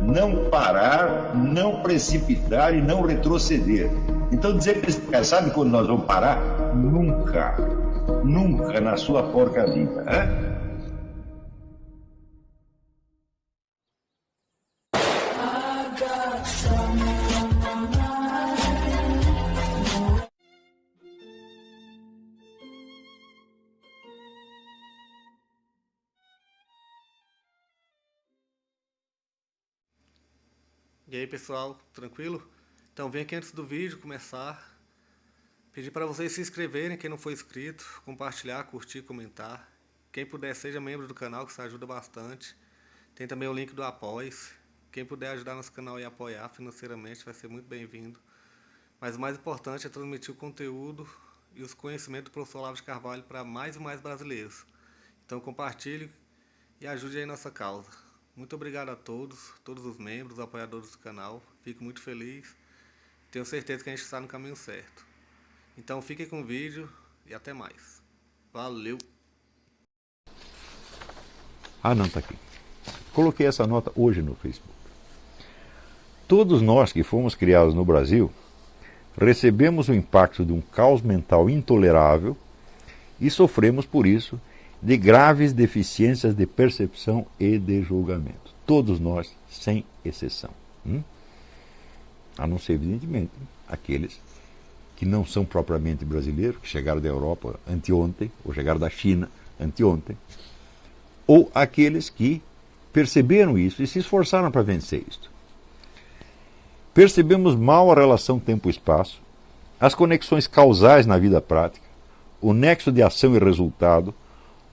não parar, não precipitar e não retroceder. Então dizer para esse cara, sabe quando nós vamos parar? Nunca. Nunca na sua porca vida. Né? E aí pessoal, tranquilo? Então vem aqui antes do vídeo começar, pedir para vocês se inscreverem, quem não for inscrito, compartilhar, curtir, comentar. Quem puder seja membro do canal, que isso ajuda bastante. Tem também o link do Apoia-se. Quem puder ajudar nosso canal e apoiar financeiramente vai ser muito bem-vindo. Mas o mais importante é transmitir o conteúdo e os conhecimentos do professor Olavo de Carvalho para mais e mais brasileiros. Então compartilhe e ajude aí nossa causa. Muito obrigado a todos os membros, apoiadores do canal. Fico muito feliz. Tenho certeza que a gente está no caminho certo. Então fiquem com o vídeo e até mais. Valeu! Ah, não, tá aqui. Coloquei essa nota hoje no Facebook. Todos nós que fomos criados no Brasil recebemos o impacto de um caos mental intolerável e sofremos por isso de graves deficiências de percepção e de julgamento. Todos nós, sem exceção. A não ser, evidentemente, aqueles que não são propriamente brasileiros, que chegaram da Europa anteontem, ou chegaram da China anteontem, ou aqueles que perceberam isso e se esforçaram para vencer isso. Percebemos mal a relação tempo-espaço, as conexões causais na vida prática, o nexo de ação e resultado,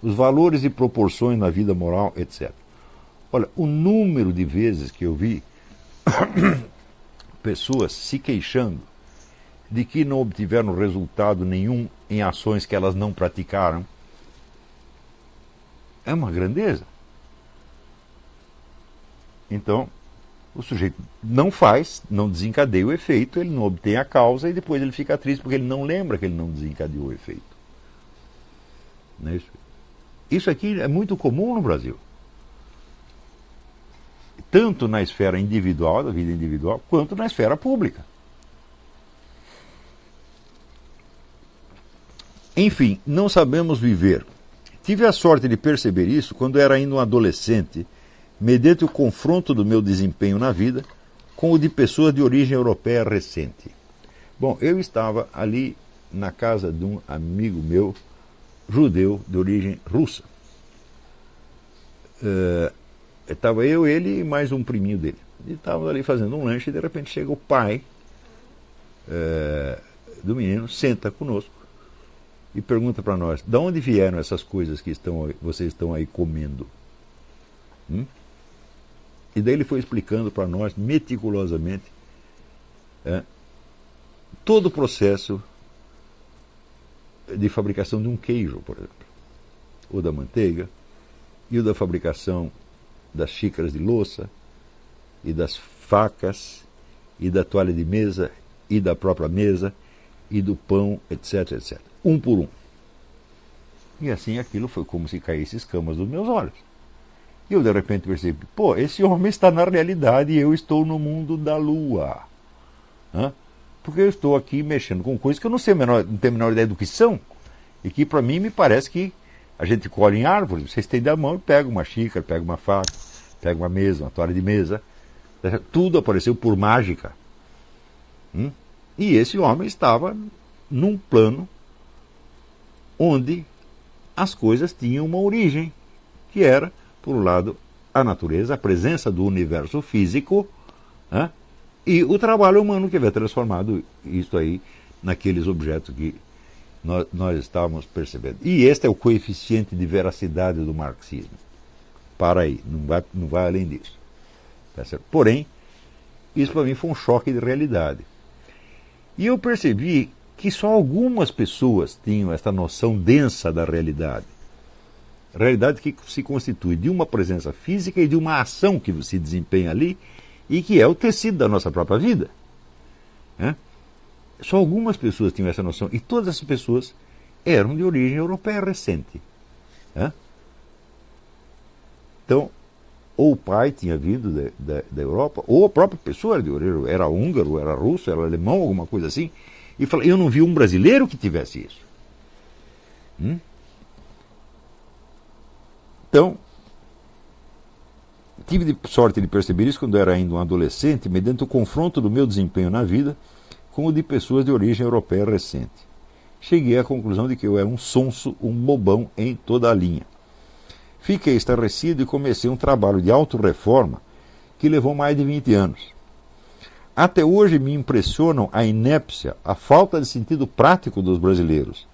os valores e proporções na vida moral, etc. Olha, o número de vezes que eu vi pessoas se queixando de que não obtiveram resultado nenhum em ações que elas não praticaram, é uma grandeza. Então, o sujeito não faz, não desencadeia o efeito, ele não obtém a causa e depois ele fica triste porque ele não lembra que ele não desencadeou o efeito. Não é isso? Isso aqui é muito comum no Brasil. Tanto na esfera individual, da vida individual, quanto na esfera pública. Enfim, não sabemos viver. Tive a sorte de perceber isso quando era ainda um adolescente, mediante o confronto do meu desempenho na vida com o de pessoas de origem europeia recente. Bom, eu estava ali na casa de um amigo meu, judeu de origem russa. Estava eu, ele e mais um priminho dele. E estávamos ali fazendo um lanche e de repente chega o pai do menino, senta conosco e pergunta para nós, de onde vieram essas coisas que vocês estão aí comendo? E daí ele foi explicando para nós meticulosamente todo o processo de fabricação de um queijo, por exemplo, ou da manteiga, e o da fabricação das xícaras de louça, e das facas, e da toalha de mesa, e da própria mesa, e do pão, etc, etc. Um por um. E assim aquilo foi como se caísse escamas dos meus olhos. E eu de repente percebi, pô, esse homem está na realidade e eu estou no mundo da lua. Porque eu estou aqui mexendo com coisas que eu não tenho a menor ideia do que são, e que para mim me parece que a gente colhe em árvores, você estende a mão e pega uma xícara, pega uma faca, pega uma mesa, uma toalha de mesa, tudo apareceu por mágica. E esse homem estava num plano onde as coisas tinham uma origem, que era, por um lado, a natureza, a presença do universo físico, e o trabalho humano que havia transformado isso aí naqueles objetos que nós estávamos percebendo. E este é o coeficiente de veracidade do marxismo. Para aí, não vai além disso. Tá certo? Porém, isso para mim foi um choque de realidade. E eu percebi que só algumas pessoas tinham esta noção densa da realidade. Realidade que se constitui de uma presença física e de uma ação que se desempenha ali e que é o tecido da nossa própria vida. Só algumas pessoas tinham essa noção e todas essas pessoas eram de origem europeia recente. Então, ou o pai tinha vindo da Europa, ou a própria pessoa era húngaro, era russo, era alemão, alguma coisa assim, e fala, eu não vi um brasileiro que tivesse isso. Então, tive sorte de perceber isso quando eu era ainda um adolescente, mediante o confronto do meu desempenho na vida com o de pessoas de origem europeia recente. Cheguei à conclusão de que eu era um sonso, um bobão em toda a linha. Fiquei estarrecido e comecei um trabalho de autorreforma que levou mais de 20 anos. Até hoje me impressionam a inépcia, a falta de sentido prático dos brasileiros,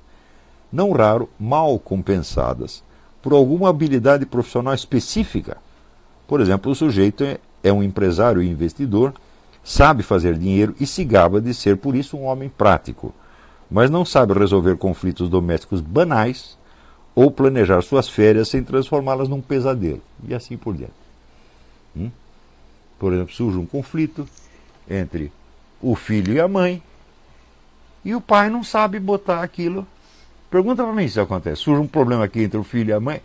não raro mal compensadas por alguma habilidade profissional específica. Por exemplo, o sujeito é um empresário e investidor, sabe fazer dinheiro e se gaba de ser, por isso, um homem prático, mas não sabe resolver conflitos domésticos banais ou planejar suas férias sem transformá-las num pesadelo, e assim por diante. Por exemplo, surge um conflito entre o filho e a mãe, e o pai não sabe botar aquilo. Pergunta para mim se isso acontece. Surge um problema aqui entre o filho e a mãe.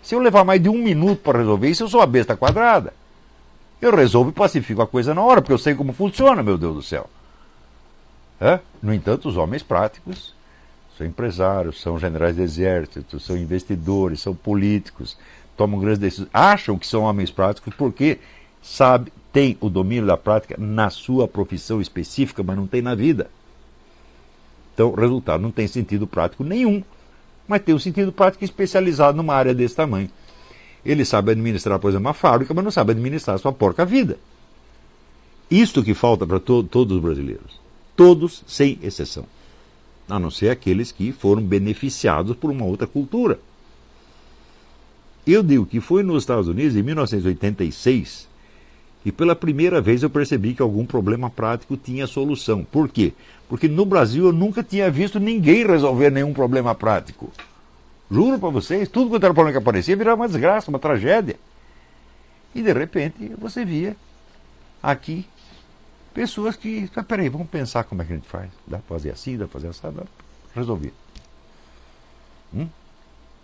Se eu levar mais de 1 minuto para resolver isso, eu sou a besta quadrada. Eu resolvo e pacifico a coisa na hora, porque eu sei como funciona, meu Deus do céu. No entanto, os homens práticos são empresários, são generais de exército, são investidores, são políticos, tomam grandes decisões, acham que são homens práticos porque têm o domínio da prática na sua profissão específica, mas não tem na vida. Então, o resultado não tem sentido prático nenhum, mas tem um sentido prático especializado numa área desse tamanho. Ele sabe administrar, por exemplo, uma fábrica, mas não sabe administrar a sua porca vida. Isto que falta para todos os brasileiros. Todos, sem exceção. A não ser aqueles que foram beneficiados por uma outra cultura. Eu digo que foi nos Estados Unidos, em 1986, que pela primeira vez eu percebi que algum problema prático tinha solução. Por quê? Porque no Brasil eu nunca tinha visto ninguém resolver nenhum problema prático. Juro para vocês, tudo quanto era problema que aparecia virava uma desgraça, uma tragédia. E de repente você via aqui pessoas que, peraí, vamos pensar como é que a gente faz. Dá para fazer assim, dá para fazer assim, dá para resolver.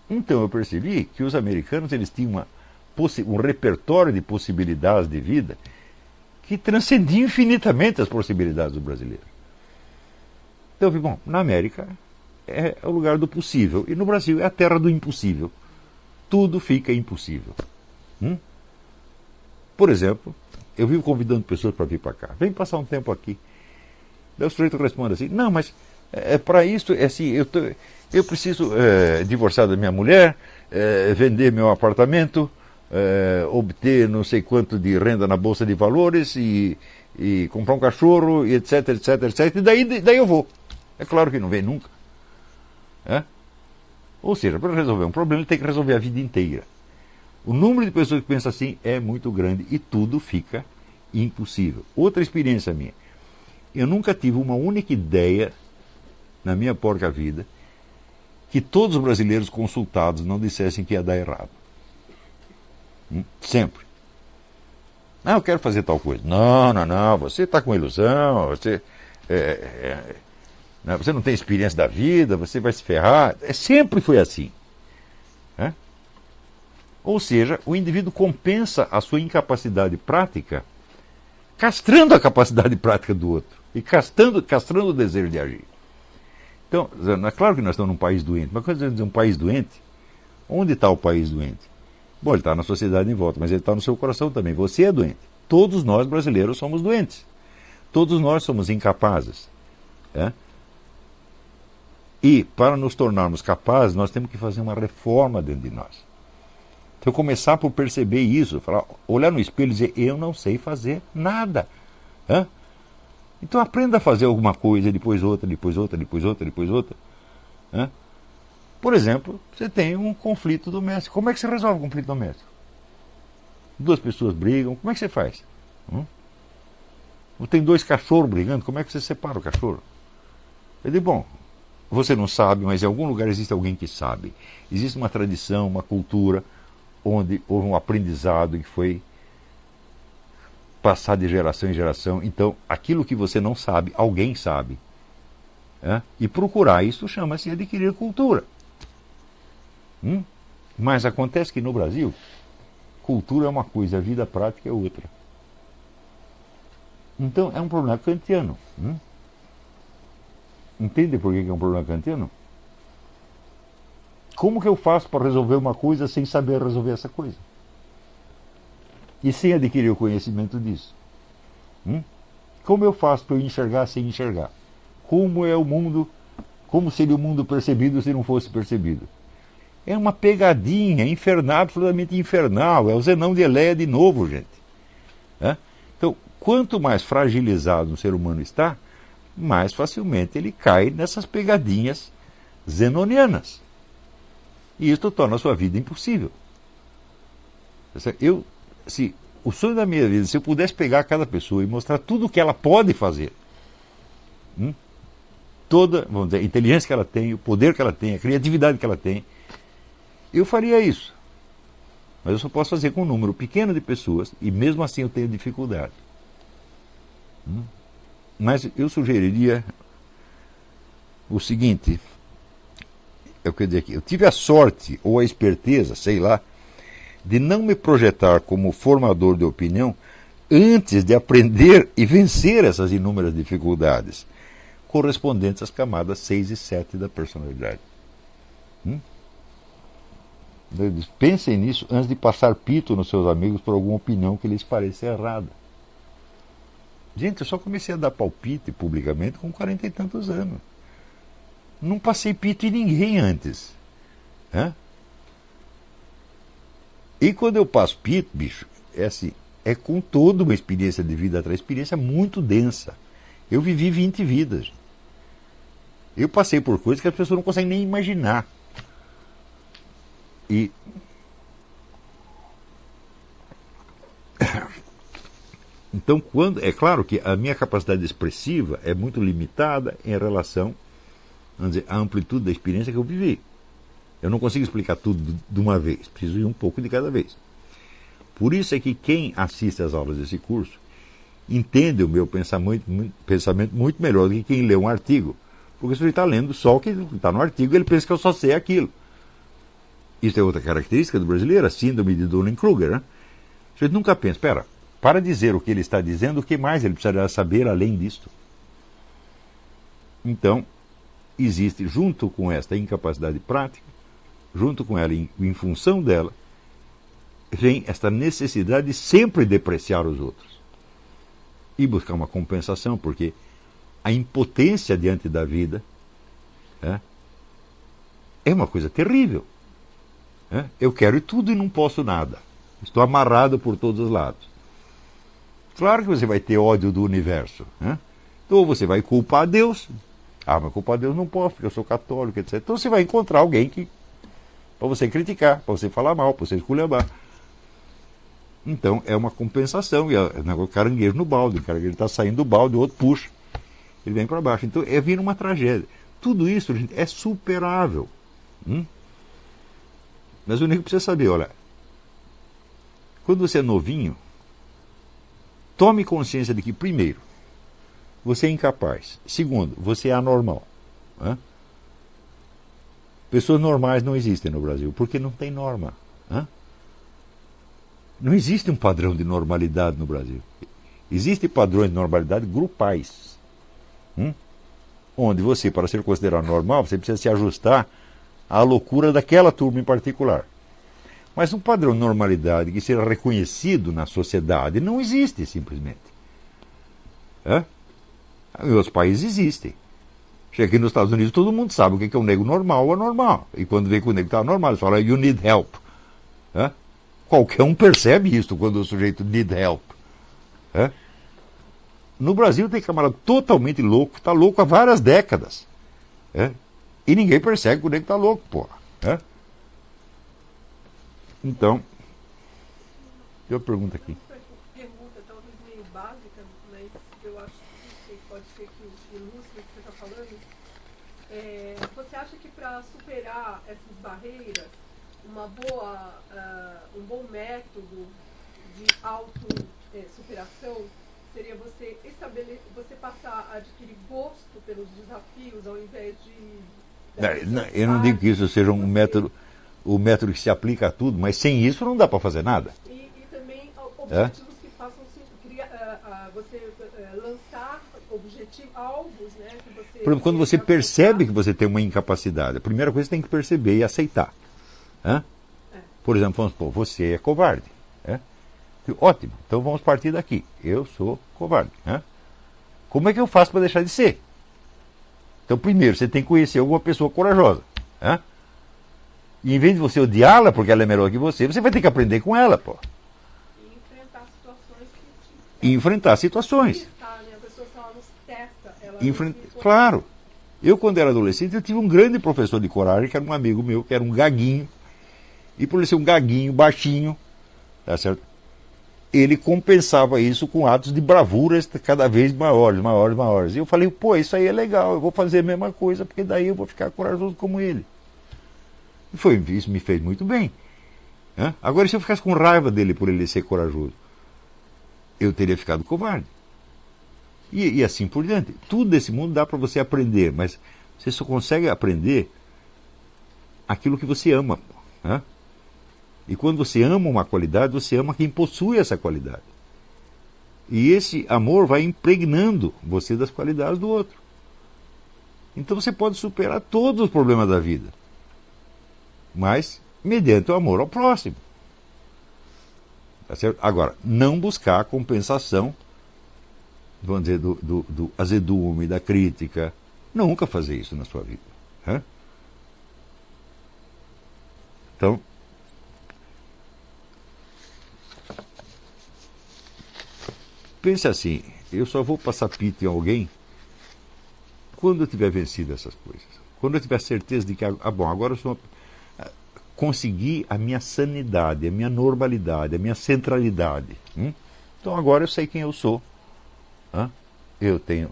Então eu percebi que os americanos eles tinham um repertório de possibilidades de vida que transcendia infinitamente as possibilidades do brasileiro. Então eu vi, bom, na América é o lugar do possível e no Brasil é a terra do impossível. Tudo fica impossível. Por exemplo, eu vivo convidando pessoas para vir para cá. Vem passar um tempo aqui. Daí o sujeito responde assim, não, mas para isso, assim, eu preciso divorciar da minha mulher, vender meu apartamento, obter não sei quanto de renda na Bolsa de Valores e comprar um cachorro, e etc, etc, etc. E daí eu vou. É claro que não vem nunca. Ou seja, para resolver um problema, ele tem que resolver a vida inteira. O número de pessoas que pensam assim é muito grande e tudo fica impossível. Outra experiência minha. Eu nunca tive uma única ideia na minha porca vida que todos os brasileiros consultados não dissessem que ia dar errado. Sempre. Eu quero fazer tal coisa. Não, você está com ilusão, você não tem experiência da vida, você vai se ferrar. Sempre foi assim. Ou seja, o indivíduo compensa a sua incapacidade prática castrando a capacidade prática do outro e castrando o desejo de agir. Então, é claro que nós estamos num país doente, mas quando dizer um país doente, onde está o país doente? Bom, ele está na sociedade em volta, mas ele está no seu coração também. Você é doente. Todos nós brasileiros somos doentes. Todos nós somos incapazes. E para nos tornarmos capazes, nós temos que fazer uma reforma dentro de nós. Então começar por perceber isso, olhar no espelho e dizer, eu não sei fazer nada. Então aprenda a fazer alguma coisa, depois outra, depois outra, depois outra, depois outra. Por exemplo, você tem um conflito doméstico. Como é que você resolve um conflito doméstico? Duas pessoas brigam, como é que você faz? Tem 2 cachorros brigando, como é que você separa o cachorro? Eu digo, bom, você não sabe, mas em algum lugar existe alguém que sabe. Existe uma tradição, uma cultura, onde houve um aprendizado que foi passado de geração em geração. Então, aquilo que você não sabe, alguém sabe. E procurar isso chama-se adquirir cultura. Mas acontece que no Brasil, cultura é uma coisa, a vida prática é outra. Então é um problema kantiano. Entende por que é um problema kantiano? Como que eu faço para resolver uma coisa sem saber resolver essa coisa? E sem adquirir o conhecimento disso? Como eu faço para eu enxergar sem enxergar? Como é o mundo, como seria o mundo percebido se não fosse percebido? É uma pegadinha infernal, absolutamente infernal. É o Zenão de Eleia de novo, gente. Então, quanto mais fragilizado um ser humano está, mais facilmente ele cai nessas pegadinhas zenonianas. E isso torna a sua vida impossível. O sonho da minha vida, se eu pudesse pegar cada pessoa e mostrar tudo o que ela pode fazer, toda, vamos dizer, a inteligência que ela tem, o poder que ela tem, a criatividade que ela tem, eu faria isso. Mas eu só posso fazer com um número pequeno de pessoas e mesmo assim eu tenho dificuldade. Mas eu sugeriria o seguinte, eu tive a sorte ou a esperteza, sei lá, de não me projetar como formador de opinião antes de aprender e vencer essas inúmeras dificuldades correspondentes às camadas 6 e 7 da personalidade. Pensem nisso antes de passar pito nos seus amigos por alguma opinião que lhes pareça errada. Gente, eu só comecei a dar palpite publicamente com 40 e tantos anos. Não passei pito em ninguém antes. E quando eu passo pito, bicho, é assim, é com toda uma experiência de vida atrás, experiência muito densa. Eu vivi 20 vidas. Eu passei por coisas que as pessoas não conseguem nem imaginar. E então, é claro que a minha capacidade expressiva é muito limitada em relação, vamos dizer, à amplitude da experiência que eu vivi. Eu não consigo explicar tudo de uma vez, preciso ir um pouco de cada vez. Por isso é que quem assiste às aulas desse curso entende o meu pensamento muito melhor do que quem lê um artigo. Porque se ele está lendo só o que está no artigo, ele pensa que eu só sei aquilo. Isso é outra característica do brasileiro, a síndrome de Dunning-Kruger. A gente nunca pensa, para dizer o que ele está dizendo, o que mais ele precisaria saber além disto? Então, existe, junto com esta incapacidade prática, junto com ela, em função dela, vem esta necessidade de sempre depreciar os outros. E buscar uma compensação, porque a impotência diante da vida é uma coisa terrível. Eu quero tudo e não posso nada. Estou amarrado por todos os lados. Claro que você vai ter ódio do universo. Então você vai culpar Deus. Mas culpar Deus não posso, porque eu sou católico, etc. Então você vai encontrar alguém para você criticar, para você falar mal, para você esculhambar. Então é uma compensação. E é negócio caranguejo no balde. O caranguejo está saindo do balde, o outro puxa. Ele vem para baixo. Então vira uma tragédia. Tudo isso, gente, é superável. Mas o único que precisa saber, olha, quando você é novinho, tome consciência de que, primeiro, você é incapaz. Segundo, você é anormal. Pessoas normais não existem no Brasil, porque não tem norma. Não existe um padrão de normalidade no Brasil. Existem padrões de normalidade grupais. Onde você, para ser considerado normal, você precisa se ajustar à loucura daquela turma em particular. Mas um padrão de normalidade que seja reconhecido na sociedade não existe, simplesmente. Em outros países existem. Chega aqui nos Estados Unidos, todo mundo sabe o que é um nego normal ou anormal. E quando vê que o nego está normal, eles falam, you need help. Qualquer um percebe isso quando o sujeito need help. No Brasil tem camarada totalmente louco, está louco há várias décadas. E ninguém percebe que o nego está louco, porra. Então, tem uma pergunta aqui. Pergunta talvez meio básica, mas eu acho que pode ser que ilustre o que você está falando. Você acha que para superar essas barreiras, um bom método de autossuperação seria você passar a adquirir gosto pelos desafios ao invés de... Eu não digo que isso seja um método... o método que se aplica a tudo, mas sem isso não dá para fazer nada. E também objetivos que façam você lançar objetivos, alvos, né? Que você, por exemplo, quando você percebe que você tem uma incapacidade, a primeira coisa que você tem que perceber e aceitar. Por exemplo, vamos supor, você é covarde. Ótimo, então vamos partir daqui. Eu sou covarde. Como é que eu faço para deixar de ser? Então, primeiro, você tem que conhecer alguma pessoa corajosa. E em vez de você odiá-la porque ela é melhor que você vai ter que aprender com ela, pô. E enfrentar situações E enfrentar situações. testar, né? A pessoa só nos testa. Ela Claro. Eu, quando era adolescente, eu tive um grande professor de coragem, que era um amigo meu, que era um gaguinho. E por ele ser um gaguinho, baixinho, tá certo? Ele compensava isso com atos de bravura cada vez maiores, maiores, maiores. E eu falei, pô, isso aí é legal, eu vou fazer a mesma coisa, porque daí eu vou ficar corajoso como ele. E isso me fez muito bem. Agora, se eu ficasse com raiva dele por ele ser corajoso, eu teria ficado covarde. E assim por diante. Tudo desse mundo dá para você aprender, mas você só consegue aprender aquilo que você ama. E quando você ama uma qualidade, você ama quem possui essa qualidade. E esse amor vai impregnando você das qualidades do outro. Então você pode superar todos os problemas da vida, mas mediante o amor ao próximo. Tá certo? Agora, não buscar a compensação, vamos dizer, do azedume, da crítica. Nunca fazer isso na sua vida. Então, pense assim, eu só vou passar pito em alguém quando eu tiver vencido essas coisas. Quando eu tiver certeza de que, agora eu consegui a minha sanidade, a minha normalidade, a minha centralidade. Então agora eu sei quem eu sou. Eu tenho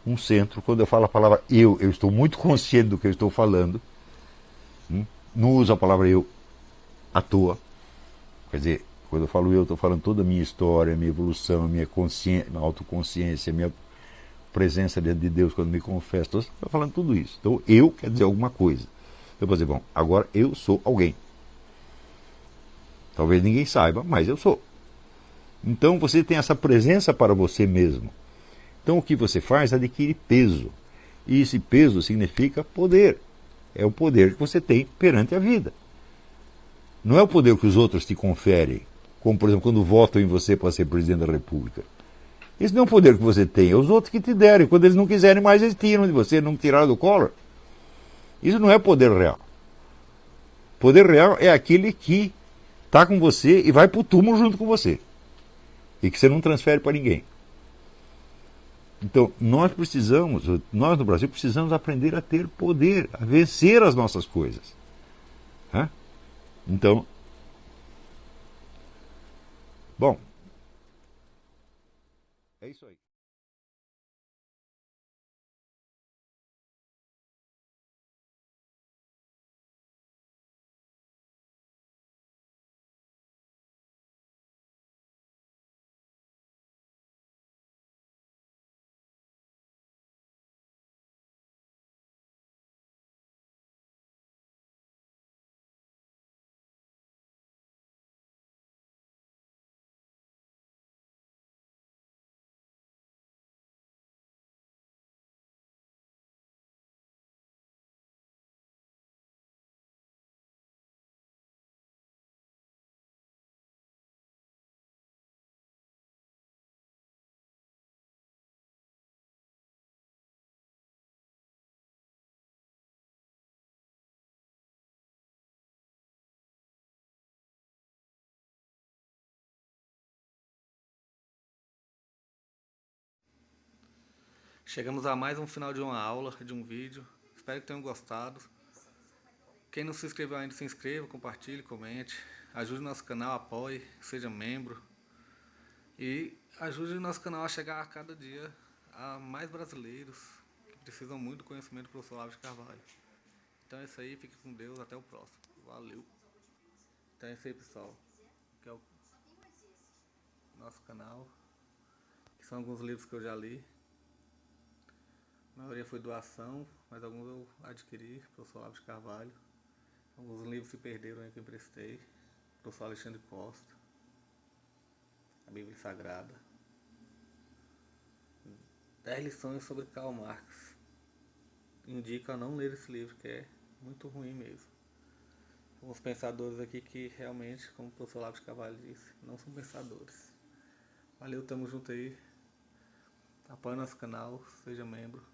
um centro. Quando eu falo a palavra eu estou muito consciente do que eu estou falando. Não uso a palavra eu à toa. Quer dizer, quando eu falo eu, estou falando toda a minha história, a minha evolução, a minha consciência, a autoconsciência, a minha presença diante de Deus quando me confesso. Estou falando tudo isso. Então, eu quer dizer alguma coisa. Eu vou dizer, bom, agora eu sou alguém. Talvez ninguém saiba, mas eu sou. Então, você tem essa presença para você mesmo. Então, o que você faz adquire peso. E esse peso significa poder. É o poder que você tem perante a vida. Não é o poder que os outros te conferem, como, por exemplo, quando votam em você para ser presidente da República. Esse não é o poder que você tem, é os outros que te derem. Quando eles não quiserem mais, eles tiram de você, não tiraram do Collor. Isso não é poder real. Poder real é aquele que está com você e vai para o túmulo junto com você. E que você não transfere para ninguém. Então, nós no Brasil, precisamos aprender a ter poder, a vencer as nossas coisas. Então, bom, é isso aí. Chegamos a mais um final de uma aula, de um vídeo. Espero que tenham gostado. Quem não se inscreveu ainda, se inscreva, compartilhe, comente. Ajude nosso canal, apoie, seja membro. E ajude o nosso canal a chegar a cada dia a mais brasileiros que precisam muito do conhecimento do professor Olavo de Carvalho. Então é isso aí, fique com Deus, até o próximo. Valeu. Então é isso aí, pessoal. Que é o nosso canal. Que são alguns livros que eu já li. A maioria foi doação, mas alguns eu adquiri, professor Olavo de Carvalho. Alguns livros se perderam aí que eu emprestei. Professor Alexandre Costa. A Bíblia Sagrada. 10 lições sobre Karl Marx. Indico a não ler esse livro, que é muito ruim mesmo. Alguns pensadores aqui que realmente, como o professor Olavo de Carvalho disse, não são pensadores. Valeu, tamo junto aí. Apoie nosso canal, seja membro.